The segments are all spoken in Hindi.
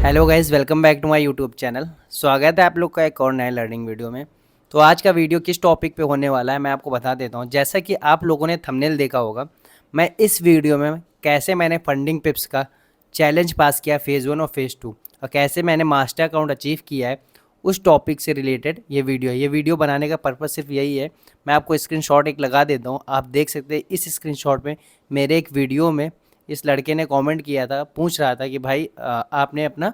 Hello guys, welcome back to my YouTube channel. स्वागत है आप लोग का एक और नए लर्निंग वीडियो में। तो आज का वीडियो किस टॉपिक पे होने वाला है मैं आपको बता देता हूँ। जैसा कि आप लोगों ने थंबनेल देखा होगा, मैं इस वीडियो में कैसे मैंने फंडिंग पिप्स का चैलेंज पास किया फ़ेज़ 1 और फ़ेज़ 2 और कैसे मैंने मास्टर अकाउंट अचीव किया है, उस टॉपिक से रिलेटेड ये वीडियो है। ये वीडियो बनाने का पर्पज़ सिर्फ यही है। मैं आपको स्क्रीनशॉट एक लगा देता हूँ, आप देख सकते हैं। इस स्क्रीनशॉट में मेरे एक वीडियो में इस लड़के ने कमेंट किया था, पूछ रहा था कि भाई आपने अपना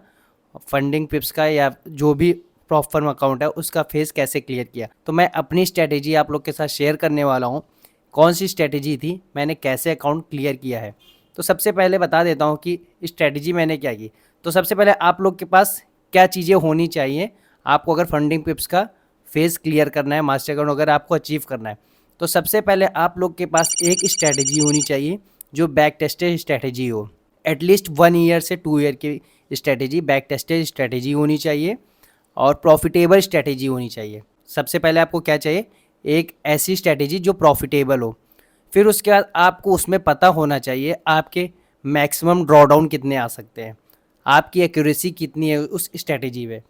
फंडिंग पिप्स का या जो भी प्रॉप फर्म अकाउंट है उसका फेस कैसे क्लियर किया। तो मैं अपनी स्ट्रैटेजी आप लोग के साथ शेयर करने वाला हूँ। कौन सी स्ट्रैटेजी थी, मैंने कैसे अकाउंट क्लियर किया है। तो सबसे पहले बता देता हूँ कि स्ट्रैटेजी मैंने क्या की। तो सबसे पहले आप लोग के पास क्या चीज़ें होनी चाहिए आपको अगर फंडिंग पिप्स का फेस क्लियर करना है, मास्टर अकाउंट अगर आपको अचीव करना है। तो सबसे पहले आप लोग के पास एक स्ट्रैटेजी होनी चाहिए जो बैक टेस्टेड स्ट्रैटेजी हो। एटलीस्ट 1 ईयर से 2 ईयर की स्ट्रैटेजी, बैक टेस्टेड स्ट्रैटेजी होनी चाहिए और प्रॉफिटेबल स्ट्रैटेजी होनी चाहिए। सबसे पहले आपको क्या चाहिए, एक ऐसी स्ट्रैटेजी जो प्रॉफिटेबल हो। फिर उसके बाद आपको उसमें पता होना चाहिए आपके मैक्सिमम ड्रॉडाउन कितने आ सकते हैं, आपकी एक्यूरेसी कितनी है उस स्ट्रैटेजी में।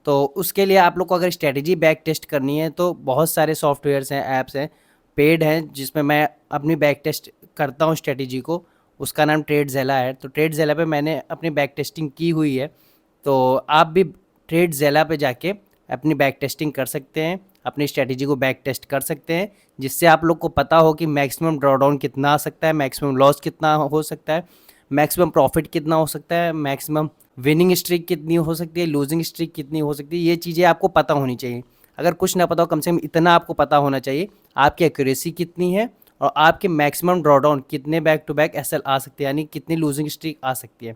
तो उसके लिए आप लोग को अगर स्ट्रैटेजी बैक टेस्ट करनी है तो बहुत सारे सॉफ्टवेयर्स हैं, ऐप्स हैं, पेड हैं, जिसमें मैं अपनी बैक टेस्ट करता हूँ स्ट्रैटेजी को। उसका नाम ट्रेडज़ेला है। तो ट्रेडज़ेला पे मैंने अपनी बैक टेस्टिंग की हुई है। तो आप भी ट्रेडज़ेला पे जाके अपनी बैक टेस्टिंग कर सकते हैं, अपनी स्ट्रैटेजी को बैक टेस्ट कर सकते हैं, जिससे आप लोग को पता हो कि मैक्सिमम ड्रॉडाउन कितना आ सकता है, मैक्सिमम लॉस कितना हो सकता है, मैक्सिमम प्रॉफिट कितना हो सकता है, मैक्सिमम विनिंग स्ट्रीक कितनी हो सकती है, लूजिंग स्ट्रीक कितनी हो सकती है। ये चीज़ें आपको पता होनी चाहिए। अगर कुछ ना पता हो, कम से कम इतना आपको पता होना चाहिए आपकी एक्यूरेसी कितनी है और आपके मैक्सिमम ड्रॉडाउन कितने बैक टू बैक एसएल आ सकते हैं, यानी कितनी लूजिंग स्ट्रीक आ सकती है।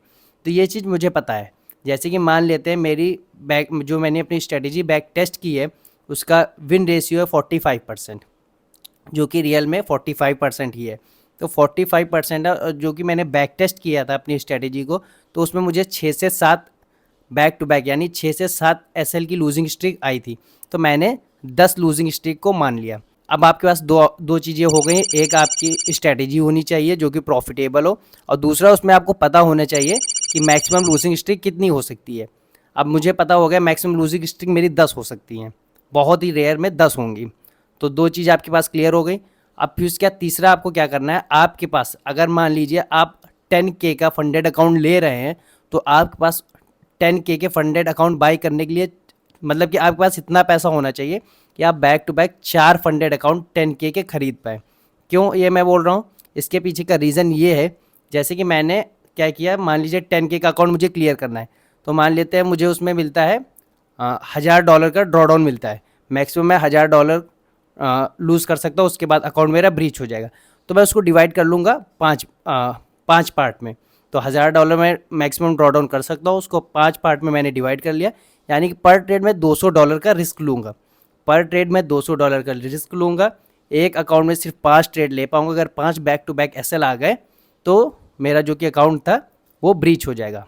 तो ये चीज़ मुझे पता है। जैसे कि मान लेते हैं मेरी बैक जो मैंने अपनी स्ट्रेटेजी बैक टेस्ट की है उसका विन रेशियो है 45%, जो कि रियल में 45% ही है। तो 45% है, जो कि मैंने बैक टेस्ट किया था अपनी स्ट्रेटेजी को। तो उसमें मुझे 6 से 7 बैक टू बैक यानी 6 से 7 एसएल की लूजिंग स्ट्रीक आई थी। तो मैंने 10 लूजिंग स्ट्रीक को मान लिया। अब आपके पास दो चीज़ें हो गई। एक आपकी स्ट्रेटेजी होनी चाहिए जो कि प्रॉफिटेबल हो, और दूसरा उसमें आपको पता होना चाहिए कि मैक्सिमम लूजिंग स्ट्रीक कितनी हो सकती है। अब मुझे पता हो गया मैक्सिमम लूजिंग स्ट्रीक मेरी 10 हो सकती हैं, बहुत ही रेयर में 10 होंगी। तो दो चीज़ आपके पास क्लियर हो गई। अब फिर उसके बाद तीसरा आपको क्या करना है, आपके पास अगर मान लीजिए आप 10K का फंडेड अकाउंट ले रहे हैं, तो आपके पास 10K के फंडेड अकाउंट बाई करने के लिए, मतलब कि आपके पास इतना पैसा होना चाहिए कि आप back to back 4 funded account 10K के खरीद पाए। क्यों ये मैं बोल रहा हूँ, इसके पीछे का रीज़न ये है। जैसे कि मैंने क्या किया, मान लीजिए 10K का अकाउंट मुझे क्लियर करना है। तो मान लेते हैं मुझे उसमें मिलता है $1000 का ड्रॉडाउन मिलता है। मैक्सिमम मैं $1000 लूज़ कर सकता हूँ, उसके बाद अकाउंट मेरा ब्रीच हो जाएगा। तो मैं उसको डिवाइड कर लूँगा 5 पार्ट में। तो $1000 में मैक्सिमम ड्रॉडाउन कर सकता हूँ, उसको 5 पार्ट में मैंने डिवाइड कर लिया। यानी कि पर ट्रेड में $200 का रिस्क लूँगा। पर ट्रेड में $200 का रिस्क लूँगा। एक अकाउंट में सिर्फ 5 ट्रेड ले पाऊँगा। अगर 5 बैक टू बैक एसएल आ गए तो मेरा जो कि अकाउंट था वो ब्रीच हो जाएगा।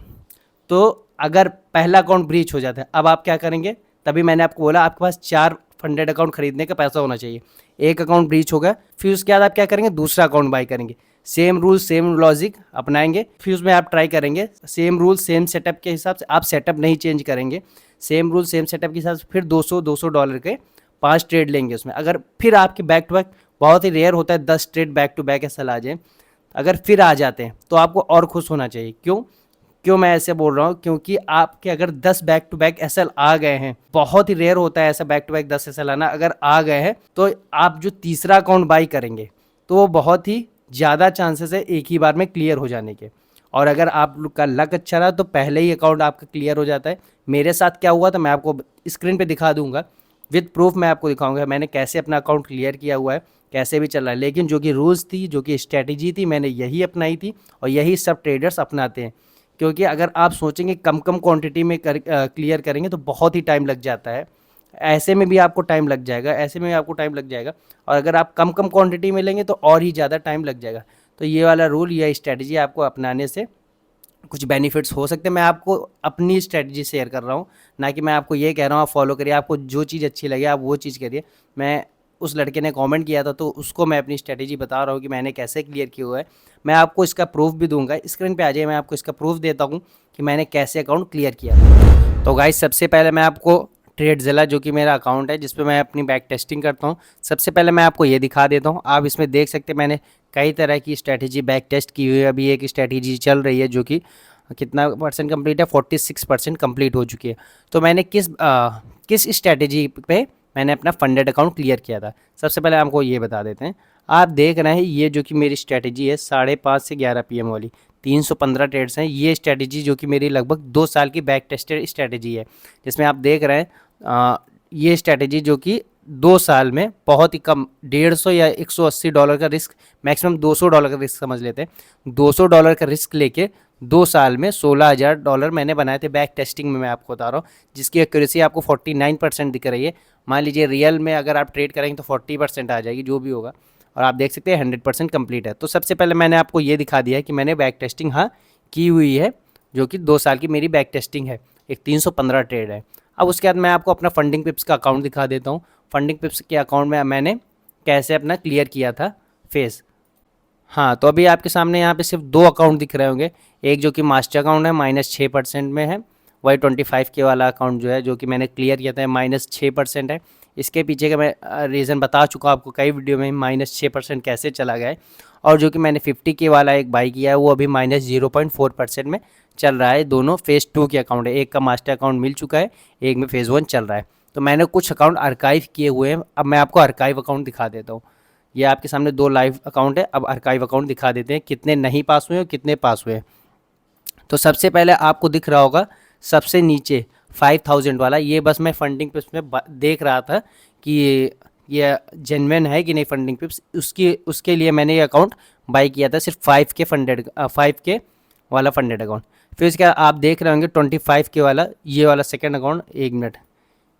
तो अगर पहला अकाउंट ब्रीच हो जाता है, अब आप क्या करेंगे, तभी मैंने आपको बोला आपके पास 4 फंडेड अकाउंट खरीदने का पैसा होना चाहिए। एक अकाउंट ब्रीच होगा, फिर उसके बाद आप क्या करेंगे, दूसरा अकाउंट बाई करेंगे। सेम रूल सेम लॉजिक अपनाएंगे, फिर उसमें आप ट्राई करेंगे। सेम रूल सेम सेटअप के हिसाब से, आप सेटअप नहीं चेंज करेंगे, सेम रूल सेम सेटअप के हिसाब से फिर $200 के 5 ट्रेड लेंगे उसमें। अगर फिर आपके बैक टू बैक, बहुत ही रेयर होता है 10 ट्रेड बैक टू बैक ऐसा आ जाए, अगर फिर आ जाते हैं तो आपको और खुश होना चाहिए। क्यों क्यों मैं ऐसे बोल रहा हूँ, क्योंकि आपके अगर 10 बैक टू बैक एसएल आ गए हैं, बहुत ही रेयर होता है ऐसा बैक टू बैक 10 एसएल आना, अगर आ गए हैं तो आप जो तीसरा अकाउंट बाई करेंगे तो वो बहुत ही ज़्यादा चांसेस है एक ही बार में क्लियर हो जाने के। और अगर आप लोग का लक अच्छा रहा तो पहले ही अकाउंट आपका क्लियर हो जाता है। मेरे साथ क्या हुआ था मैं आपको स्क्रीन पे दिखा दूंगा, विद प्रूफ मैं आपको दिखाऊंगा मैंने कैसे अपना अकाउंट क्लियर किया हुआ है, कैसे भी चल रहा है। लेकिन जो कि रूल्स थी, जो कि स्ट्रैटेजी थी, मैंने यही अपनाई थी और यही सब ट्रेडर्स अपनाते हैं। क्योंकि अगर आप सोचेंगे कम कम क्वांटिटी में क्लियर करेंगे तो बहुत ही टाइम लग जाता है। ऐसे में भी आपको टाइम लग जाएगा, ऐसे में भी आपको टाइम लग जाएगा, और अगर आप कम कम क्वांटिटी में लेंगे तो और ही ज़्यादा टाइम लग जाएगा। तो ये वाला रूल या स्ट्रैटेजी आपको अपनाने से कुछ बेनिफिट्स हो सकते हैं। मैं आपको अपनी स्ट्रैटेजी शेयर कर रहा हूँ, ना कि मैं आपको ये कह रहा हूँ आप फॉलो करिए, आपको जो चीज़ अच्छी लगे आप वो चीज़ करिए। मैं उस लड़के ने कमेंट किया था, तो उसको मैं अपनी स्ट्रेटेजी बता रहा हूँ कि मैंने कैसे क्लियर किया हुआ है। मैं आपको इसका प्रूफ भी दूंगा, स्क्रीन पे आ जाइए, मैं आपको इसका प्रूफ देता हूँ कि मैंने कैसे अकाउंट क्लियर किया था। तो गाइस सबसे पहले मैं आपको ट्रेडज़िला जो कि मेरा अकाउंट है जिस पे मैं अपनी बैक टेस्टिंग करता हूँ, सबसे पहले मैं आपको ये दिखा देता हूँ। आप इसमें देख सकते हैं मैंने कई तरह की स्ट्रेटेजी बैक टेस्ट की हुई है। अभी एक स्ट्रेटेजी चल रही है जो कि कितना परसेंट कंप्लीट है, 46% कंप्लीट हो चुकी है। तो मैंने किस स्ट्रेटेजी पे मैंने अपना फंडेड अकाउंट क्लियर किया था, सबसे पहले आपको ये बता देते हैं। आप देख रहे हैं ये जो कि मेरी स्ट्रेटेजी है 5:30 से 11 PM वाली, 315 ट्रेड्स हैं। ये स्ट्रेटेजी जो कि मेरी लगभग 2 साल की बैक टेस्टेड स्ट्रेटेजी है, जिसमें आप देख रहे हैं ये स्ट्रेटेजी जो कि 2 साल में बहुत ही कम $150 या $180 का रिस्क, मैक्सिमम $200 का रिस्क समझ लेते हैं, $200 का रिस्क लेके 2 साल में $16,000 मैंने बनाए थे बैक टेस्टिंग में। मैं आपको बता रहा हूँ जिसकी एक्यूरेसी आपको 49% दिख रही है। मान लीजिए रियल में अगर आप ट्रेड करेंगे तो 40% आ जाएगी जो भी होगा, और आप देख सकते हैं 100% कंप्लीट है। तो सबसे पहले मैंने आपको ये दिखा दिया है कि मैंने बैक टेस्टिंग हाँ की हुई है, जो कि 2 साल की मेरी बैक टेस्टिंग है, एक 315 ट्रेड है। अब उसके बाद मैं आपको अपना फंडिंग पिप्स का अकाउंट दिखा देता हूँ। फंडिंग पिप्स के अकाउंट में मैंने कैसे अपना क्लियर किया था फेस। हाँ, तो अभी आपके सामने यहाँ पे सिर्फ 2 अकाउंट दिख रहे होंगे, एक जो कि मास्टर अकाउंट है -6% में है, वही 25K वाला अकाउंट जो है जो कि मैंने क्लियर किया था -6% है। इसके पीछे का मैं रीज़न बता चुका आपको कई वीडियो में, -6% कैसे चला गया है। और जो कि मैंने 50K वाला एक बाई किया है वो अभी -0.4% में चल रहा है। दोनों फेज़ 2 के अकाउंट है, एक का मास्टर अकाउंट मिल चुका है, एक में फेज़ 1 चल रहा है। तो मैंने कुछ अकाउंट आर्काइव किए हुए हैं, अब मैं आपको आर्काइव अकाउंट दिखा देता हूँ। ये आपके सामने 2 लाइव अकाउंट है, अब आर्काइव अकाउंट दिखा देते हैं कितने नहीं पास हुए और कितने पास हुए। तो सबसे पहले आपको दिख रहा होगा सबसे नीचे 5000 वाला, ये बस मैं फंडिंग पिप्स में देख रहा था कि ये जेन्युइन है कि नहीं फंडिंग पिप्स, उसके लिए मैंने ये अकाउंट बाई किया था, सिर्फ 5K वाला फंडेड अकाउंट। फिर इसके आप देख रहे होंगे 25K वाला, ये वाला सेकेंड अकाउंट, 1 मिनट,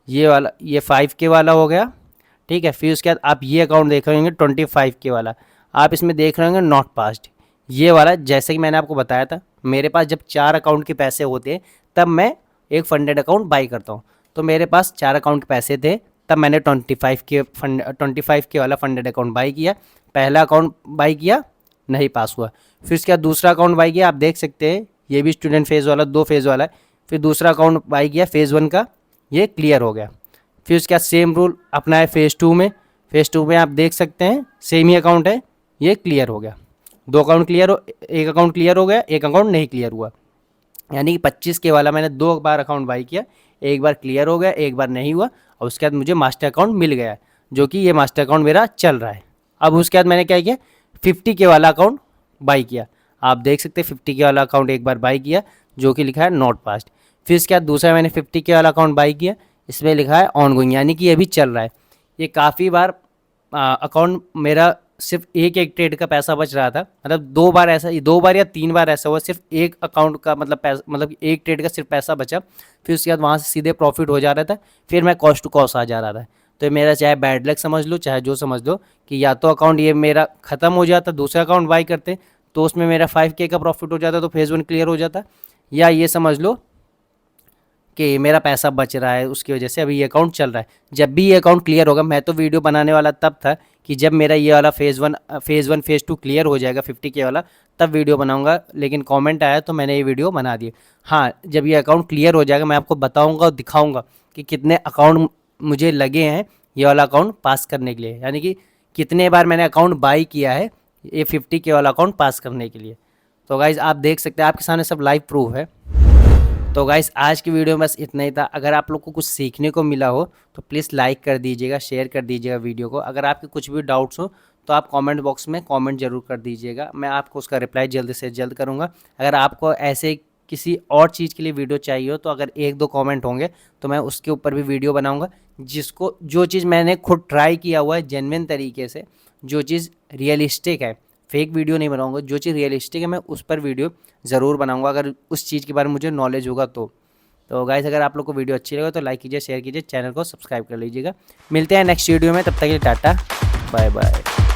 ये वाला, ये 5K वाला हो गया, ठीक है। फिर उसके बाद आप ये अकाउंट देख रहे होंगे 25K वाला, आप इसमें देख रहे होंगे नॉट पास्ड, ये वाला। जैसे कि मैंने आपको बताया था मेरे पास जब 4 अकाउंट के पैसे होते हैं तब मैं एक फंडेड अकाउंट बाई करता हूँ। तो मेरे पास 4 अकाउंट के पैसे थे तब मैंने 25K वाला फंडेड अकाउंट बाई किया। पहला अकाउंट बाई किया, नहीं पास हुआ। फिर उसके बाद दूसरा अकाउंट बाई किया, आप देख सकते हैं ये भी स्टूडेंट फेज़ वाला, 2 फेज़ वाला है। फिर दूसरा अकाउंट बाई किया फेज़ 1 का, ये क्लियर हो गया। फिर उसके बाद सेम रूल अपना है फेज़ 2 में। फेज़ 2 में आप देख सकते हैं सेम ही अकाउंट है, ये क्लियर हो गया। 2 अकाउंट क्लियर हो, एक अकाउंट क्लियर हो गया, एक अकाउंट नहीं क्लियर हुआ। यानी कि 25K वाला मैंने 2 बार अकाउंट बाई किया, एक बार क्लियर हो गया, एक बार नहीं हुआ, और उसके बाद मुझे मास्टर अकाउंट मिल गया, जो कि ये मास्टर अकाउंट मेरा चल रहा है। अब उसके बाद मैंने क्या किया, 50K वाला अकाउंट बाई किया। आप देख सकते हैं 50K वाला अकाउंट एक बार बाई किया, जो कि लिखा है नॉट पास्ड। फिर इसके बाद दूसरा मैंने 50K वाला अकाउंट बाई किया, इसमें लिखा है ऑन गोइंग, यानी कि ये भी चल रहा है। ये काफ़ी बार अकाउंट मेरा सिर्फ एक ट्रेड का पैसा बच रहा था, मतलब 2 बार ऐसा, 2 बार या 3 बार ऐसा हुआ सिर्फ एक अकाउंट का मतलब एक ट्रेड का सिर्फ पैसा बचा। फिर उसके बाद वहाँ से सीधे प्रॉफिट हो जा रहा था, फिर मैं कॉस्ट टू कॉस्ट आ जा रहा था। तो मेरा चाहे बैड लक समझ लो चाहे जो समझ लो कि या तो अकाउंट ये मेरा ख़त्म हो जाता, दूसरा अकाउंट बाई करते तो उसमें मेरा 5K का प्रॉफिट हो जाता, तो फेज़ 1 क्लियर हो जाता, या ये समझ लो कि मेरा पैसा बच रहा है उसकी वजह से अभी ये अकाउंट चल रहा है। जब भी ये अकाउंट क्लियर होगा, मैं तो वीडियो बनाने वाला तब था कि जब मेरा ये वाला फेज़ 1 फेज़ 2 क्लियर हो जाएगा 50K वाला, तब वीडियो बनाऊंगा, लेकिन कमेंट आया तो मैंने ये वीडियो बना दी। हाँ, जब ये अकाउंट क्लियर हो जाएगा मैं आपको बताऊँगा और दिखाऊँगा कि कितने अकाउंट मुझे लगे हैं ये वाला अकाउंट पास करने के लिए, यानी कि कितने बार मैंने अकाउंट बाई किया है ये 50K वाला अकाउंट पास करने के लिए। तो गाइज़ आप देख सकते हैं आपके सामने सब लाइव प्रूफ है। तो गाइस आज की वीडियो में बस इतना ही था। अगर आप लोग को कुछ सीखने को मिला हो तो प्लीज़ लाइक कर दीजिएगा, शेयर कर दीजिएगा वीडियो को। अगर आपके कुछ भी डाउट्स हो तो आप कमेंट बॉक्स में कमेंट जरूर कर दीजिएगा, मैं आपको उसका रिप्लाई जल्द से जल्द करूँगा। अगर आपको ऐसे किसी और चीज़ के लिए वीडियो चाहिए हो तो अगर 1-2 कमेंट होंगे तो मैं उसके ऊपर भी वीडियो बनाऊँगा, जिसको जो चीज़ मैंने खुद ट्राई किया हुआ है जेन्युइन तरीके से, जो चीज़ रियलिस्टिक है, फेक वीडियो नहीं बनाऊंगा, जो चीज़ रियलिस्टिक है मैं उस पर वीडियो ज़रूर बनाऊंगा, अगर उस चीज़ के बारे में मुझे नॉलेज होगा तो गाइस अगर आप लोग को वीडियो अच्छी लगे तो लाइक कीजिए, शेयर कीजिए, चैनल को सब्सक्राइब कर लीजिएगा। मिलते हैं नेक्स्ट वीडियो में, तब तक के लिए टाटा बाय बाय।